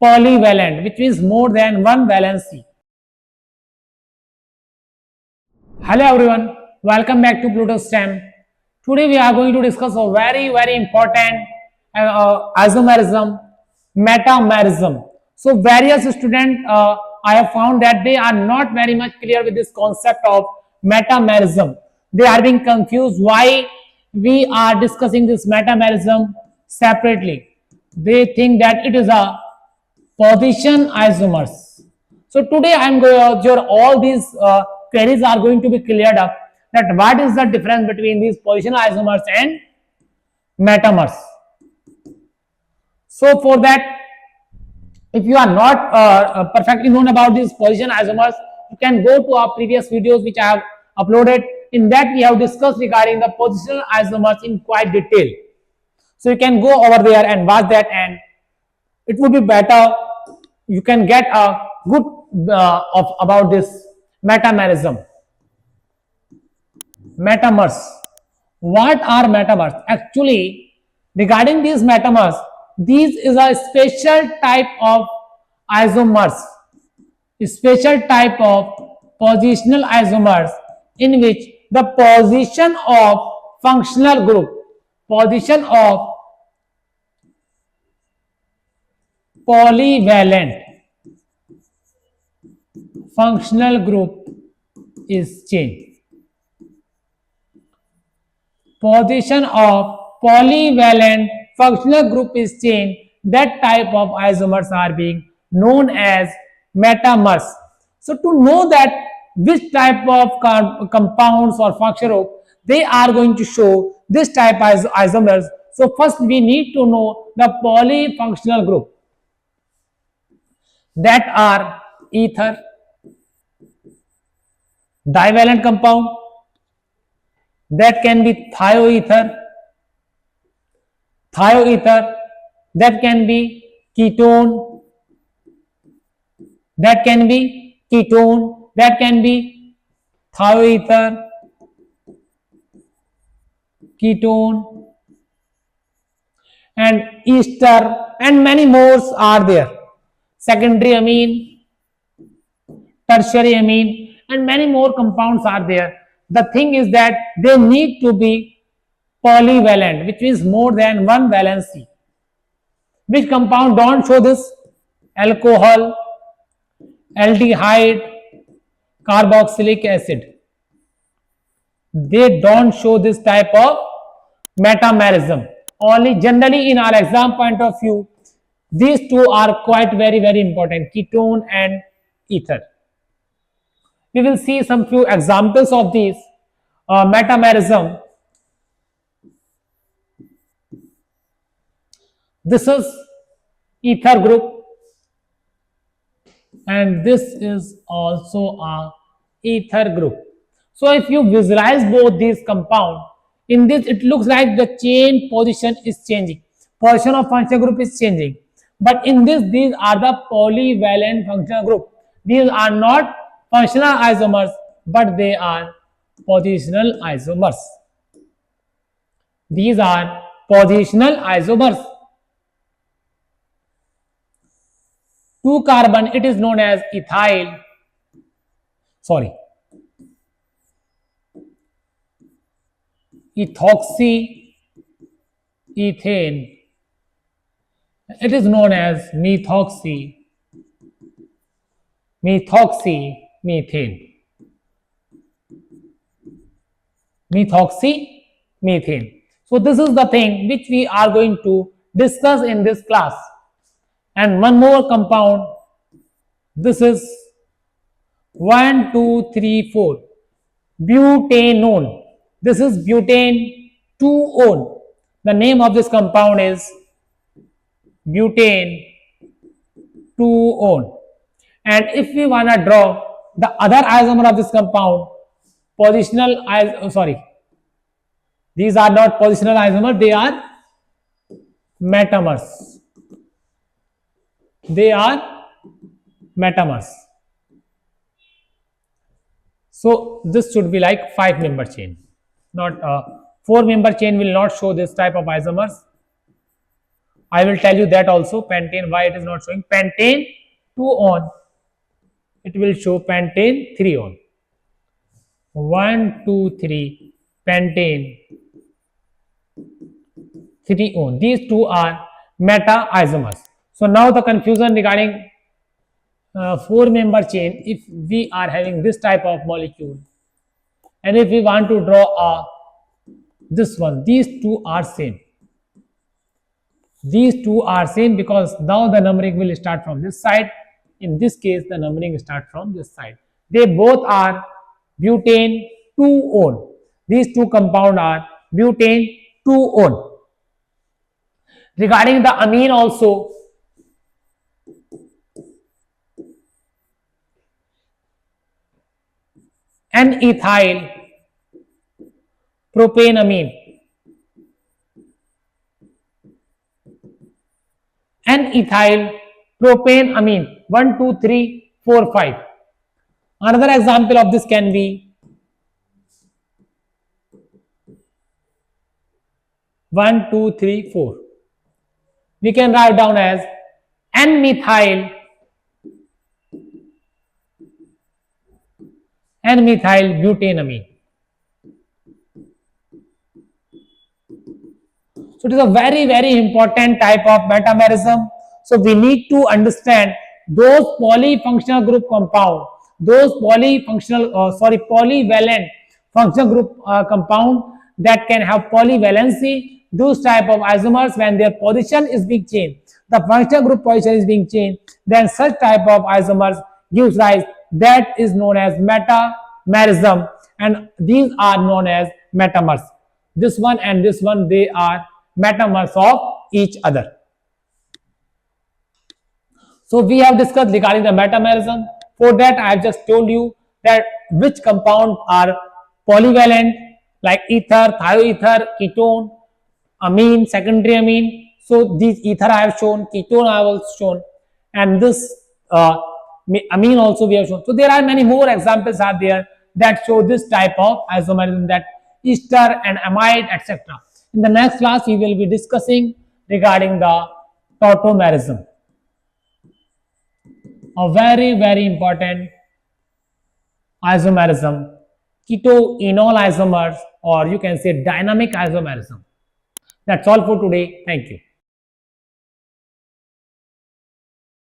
polyvalent, which means more than one valency. Hello everyone, welcome back to Plutus STEM. Today we are going to discuss a very important isomerism, metamerism. So various students I have found that they are not very much clear with this concept of metamerism. They are being confused why we are discussing this metamerism separately. They think that it is a position isomers. So today I am going to all these queries are going to be cleared up, that what is the difference between these position isomers and metamers. So for that, if you are not perfectly known about these position isomers, you can go to our previous videos which I have uploaded. In that we have discussed regarding the positional isomers in quite detail. So you can go over there and watch that, and it would be better. You can get a good about this metamerism. Metamers. What are metamers? Actually, regarding these metamers, these is a special type of isomers, a special type of positional isomers in which the position of functional group, position of polyvalent functional group is changed. Position of polyvalent functional group is changed. That type of isomers are being known as metamers. So to know that which type of compounds or functional group they are going to show this type of isomers, so first we need to know the polyfunctional group, that are ether, divalent compound, that can be thioether, that can be ketone, that can be thioether, ketone, and ester, and many more are there. Secondary amine, tertiary amine, and many more compounds are there. The thing is that they need to be polyvalent, which means more than one valency. Which compound don't show this? Alcohol, aldehyde, carboxylic acid. They don't show this type of metamerism. Only generally in our exam point of view, these two are quite very important, ketone and ether. We will see some few examples of these metamerism. This is ether group, and this is also a ether group. So if you visualize both these compounds, in this it looks like the chain position is changing, position of functional group is changing, but in this these are the polyvalent functional group. These are not functional isomers, but they are positional isomers. These are positional isomers. 2 carbon, it is known as ethyl, ethoxy ethane, it is known as methoxy methane. So this is the thing which we are going to discuss in this class. And one more compound, this is 1, 2, 3, 4, butanone. This is butane 2-one. The name of this compound is butane 2-one. And if we want to draw the other isomer of this compound, these are not positional isomers, they are metamers. So this should be like 5-member chain, not 4-member chain will not show this type of isomers. I will tell you that also. Pentane, why it is not showing pentane 2 on, it will show pentane 3 on. 1 2 3 pentane 3 on. These two are meta isomers. So now the confusion regarding 4-member chain, if we are having this type of molecule and if we want to draw a this one, these two are same. These two are same because now the numbering will start from this side. In this case, the numbering start from this side. They both are butane 2-on. These two compound are butane 2-on. Regarding the amine also, N-ethyl propanamine, N-ethyl propanamine, 1 2 3 4 5. Another example of this can be 1 2 3 4. We can write down as N-methyl butanamine. So it is a very important type of metamerism. So we need to understand those polyfunctional group compound, those polyvalent functional group compound that can have polyvalency. Those type of isomers, when their position is being changed, the functional group position is being changed, then such type of isomers gives rise, that is known as metamerism, and these are known as metamers. This one and this one, they are metamers of each other. So we have discussed regarding the metamerism. For that, I have just told you that which compounds are polyvalent, like ether, thioether, ketone, amine, secondary amine. So these ether I have shown, ketone I have also shown, and this amine also we have shown. So there are many more examples are there that show this type of isomerism, that ester and amide, etc. In the next class, we will be discussing regarding the tautomerism, a very important isomerism, keto-enol isomers, or you can say dynamic isomerism. That's all for today. Thank you.